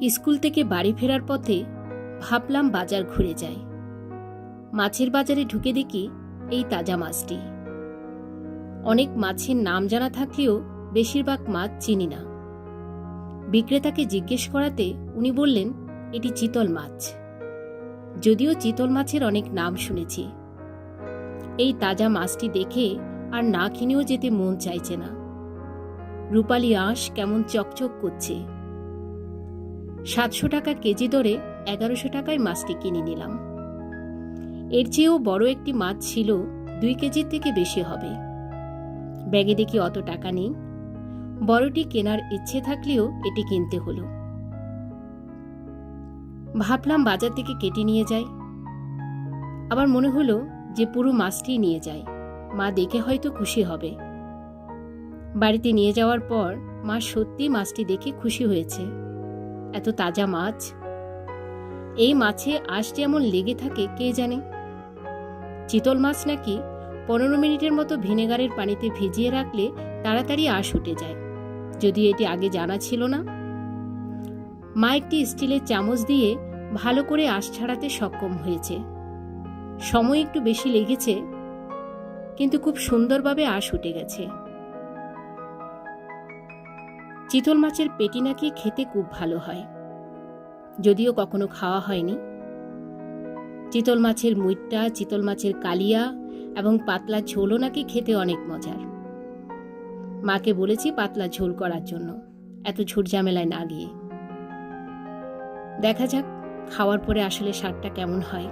School থেকে বাড়ি ফেরার পথে ভাবলাম বাজার ঘুরে যাই। মাছের বাজারে ঢুকে দেখি এই তাজা মাছটি। অনেক মাছের নাম জানা থাকলেও বেশিরভাগ মাছ চিনি না। বিক্রেতাকে জিজ্ঞেস করাতে উনি বললেন এটি চিতল মাছ। যদিও চিতল মাছের অনেক নাম শুনেছি, এই তাজা মাছটি দেখে আর না কিনেও যেতে মন চাইছে না। রূপালী আঁশ কেমন চকচক করছে। 700 টাকা কেজি দরে 1100 টাকায় মাছটি কিনে নিলাম। এর চেয়েও বড় একটি মাছ ছিল, 2 কেজির থেকে বেশি হবে। ব্যাগে দেখি অত টাকা নেই। বড়টি কেনার ইচ্ছে থাকলেও এটি কিনতে হলো। ভাবলাম বাজার থেকে কেটে নিয়ে যাই। আবার মনে হলো যে পুরো মাছটি নিয়ে যাই, মা দেখে হয়তো খুশি হবে। বাড়িতে নিয়ে যাওয়ার পর মা সত্যি মাছটি দেখে খুশি হয়েছে। এত তাজা মাছ। এই মাছে আঁশ যেমন লেগে থাকে কে জানে। চিতল মাছ নাকি 15 মিনিটের মতো ভিনেগারের পানিতে ভিজিয়ে রাখলে তাড়াতাড়ি আঁশ উঠে যায়, যদি এটি আগে জানা ছিল না। মা একটি স্টিলের চামচ দিয়ে ভালো করে আঁশ ছাড়াতে সক্ষম হয়েছে। সময় একটু বেশি লেগেছে, কিন্তু খুব সুন্দরভাবে আঁশ উঠে গেছে। চিতল মাছের পেটি নাকি খেতে খুব ভালো হয়, যদিও কখনো খাওয়া হয়নি। চিতল মাছের মুইট্টা, চিতল মাছের কালিয়া এবং পাতলা ঝোলও নাকি খেতে অনেক মজার। মাকে বলেছি পাতলা ঝোল করার জন্য, এত ঝুট ঝামেলায় না গিয়ে। দেখা যাক খাওয়ার পরে আসলে স্বাদটা কেমন হয়।